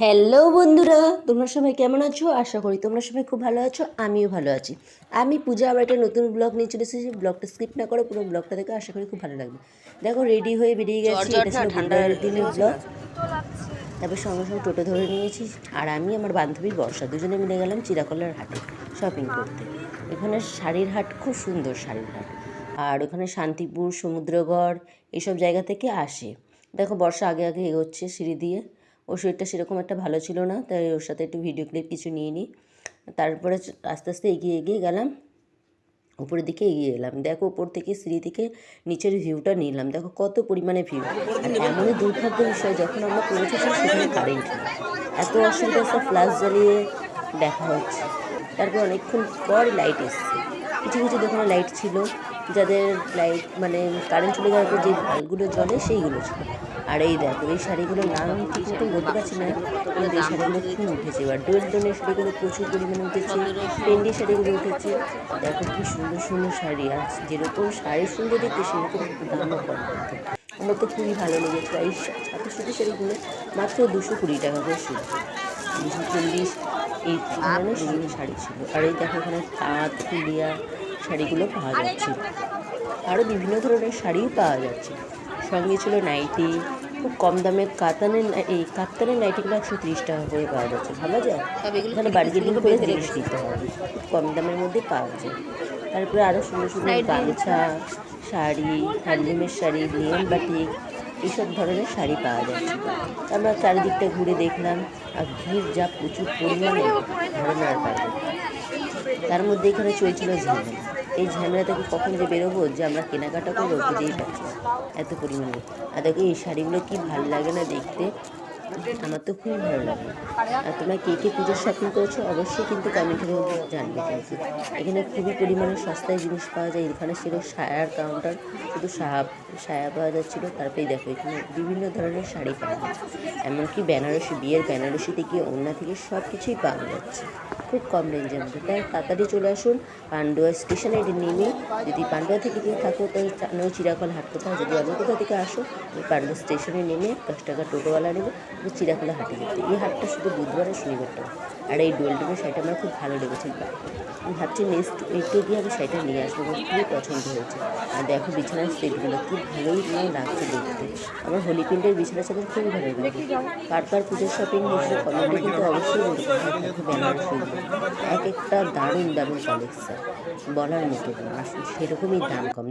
Hello বন্ধুরা, তোমরা সবাই কেমন আছো? আশা করি তোমরা সবাই খুব ভালো আছো। আমিও ভালো আছি। আমি পূজা আবার একটা নতুন ব্লগ নিয়ে চলে এসেছি। ব্লগটা স্কিপ না করে পুরো ব্লগটা দেখে আশা করি খুব ভালো লাগবে। দেখো রেডি হয়ে বেরিয়ে গেছি। এটা ছিল বুধবারের দিনের ব্লগ। তারপর সঙ্গে সঙ্গে টোটো ধরে নিয়েছি। আর আমি আমার বান্ধবী বর্ষা দুজনে মিলে গেলাম চিড়াকলার হাটে শপিং করতে। এখানে শাড়ির হাট, খুব সুন্দর শাড়ির হাট। আর ওখানে শান্তিপুর, সমুদ্রগড় এইসব জায়গা থেকে আসে। দেখো বর্ষা আগে আগে এগোচ্ছে সিঁড়ি দিয়ে। ওর শরীরটা সেরকম একটা ভালো ছিল না, তাই ওর সাথে একটু ভিডিও ক্লিপ কিছু নিয়ে নিই। তারপরে আস্তে আস্তে এগিয়ে এগিয়ে গেলাম, উপরের দিকে এগিয়ে এলাম। দেখো উপর থেকে সিঁড়ি থেকে নিচের ভিউটা নিলাম। দেখো কত পরিমাণে ভিউ। আর এমনই দুর্ভাগ্য বিষয়, যখন আমরা পৌঁছেছি সেখানে কারেন্ট নেই। এত অসুবিধা, সব ফ্ল্যাশ জ্বালিয়ে দেখা হচ্ছে। তারপর অনেকক্ষণ পর লাইট এসছে। কিছু কিছু দোকানে লাইট ছিল, যাদের লাইট মানে কারেন্ট চলে যাওয়ার পর যে বাল্বগুলো জ্বলে সেইগুলো ছিল। আর এই দেখো এই শাড়িগুলোর নাম ঠিক মতন বলতে পারছি না, কিন্তু এই শাড়িগুলো খুব উঠেছে। এবার ডুয়েল টোনের শাড়িগুলো প্রচুর পরিমাণে উঠেছে, পেন্ডি শাড়িগুলো উঠেছে। দেখো কি সুন্দর সুন্দর শাড়ি। আর যেরকম শাড়ি সুন্দর দেখতে, সেরকম দামও কম করতে। আমার তো খুবই ভালো লেগেছে। আর এই ছাপা সুতি শাড়িগুলো মাত্র 220 টাকা করে শুরু, 240 এই ধরনের শাড়ি ছিল। আর এই দেখো এখানে তাঁত ফুলিয়া শাড়িগুলো পাওয়া যাচ্ছে। আরও বিভিন্ন ধরনের শাড়িও পাওয়া যাচ্ছে। সঙ্গে ছিল নাইটি, খুব কম দামে কাপ্তানের নাইটিগুলো 130 টাকা করে পাওয়া যাচ্ছে। ভাবা যায়, এখানে বার্গেনিং করে জিনিস নিতে হবে, খুব কম দামের মধ্যে পাওয়া যায়। তারপরে আরও সুন্দর সুন্দর গামছা, শাড়ি, হ্যান্ডলুমের শাড়ি, লিয়েন বাটিক এইসব ধরনের শাড়ি পাওয়া যাচ্ছে। আমরা চারিদিকটা ঘুরে দেখলাম। আর ভিড় যা প্রচুর পরিমাণে, ধারণার বাইরে। তার মধ্যে এখানে চলছিল ঝামেলা। এই ঝামেলা থেকে কখন যে বেরোবো, যে আমরা কেনাকাটা করবো বুঝেই পারছি না, এত পরিমাণে। আর দেখো এই শাড়িগুলো কি ভালো লাগে না দেখতে, আমার তো খুবই ভালো লাগে। আর তোমরা কে কে পুজোর শপিং করেছো অবশ্যই কিন্তু কমেন্টের মধ্যে জানবে। কিন্তু এখানে খুবই পরিমাণে সস্তায় জিনিস পাওয়া যায়। এখানে ছিল সায়ার কাউন্টার, শুধু সায়া পাওয়া যাচ্ছিলো। তারপরেই দেখো এখানে বিভিন্ন ধরনের শাড়ি পাওয়া যাচ্ছে, এমনকি বেনারসি, বিয়ের বেনারসি থেকে ওড়না থেকে সব কিছুই পাওয়া যাচ্ছে খুব কম রেঞ্জের মধ্যে। তাই তাড়াতাড়ি চলে আসুন পান্ডুয়া স্টেশনে নেমে। যদি পান্ডুয়া থেকে কেউ থাকো তাহলে চিড়াকল হাট কোথাও, যদি অন্য কোথাও থেকে আসো পান্ডুয়া স্টেশনে নেমে 10 টাকা টোটোওয়ালা নেবে চিড়াকলা হাটে যেতে। এই হাটটা শুধু বুধবার আর শনিবারটা। আর এই ডুয়েল টোনের শাড়িটা আমার খুব ভালো লেগেছে। আমি ভাবছি নেক্সট উইকে গিয়ে আমি শাড়িটা নিয়ে আসবো, আমার খুবই পছন্দ হয়েছে। আর দেখো বিছানার সেটগুলো কি ভালোই লাগছে দেখতে। আমার হোলি প্রিন্টের বিছানা চাদর খুবই ভালো লাগে। কার কার পুজোর শপিং হয়েছিল কমেন্টে কিন্তু অবশ্যই বলতে হবে। দেখো বেনারসিগুলো এক একটা দারুণ দারুণ কালেকশন, বলার মতো না, সেরকমই দাম কম।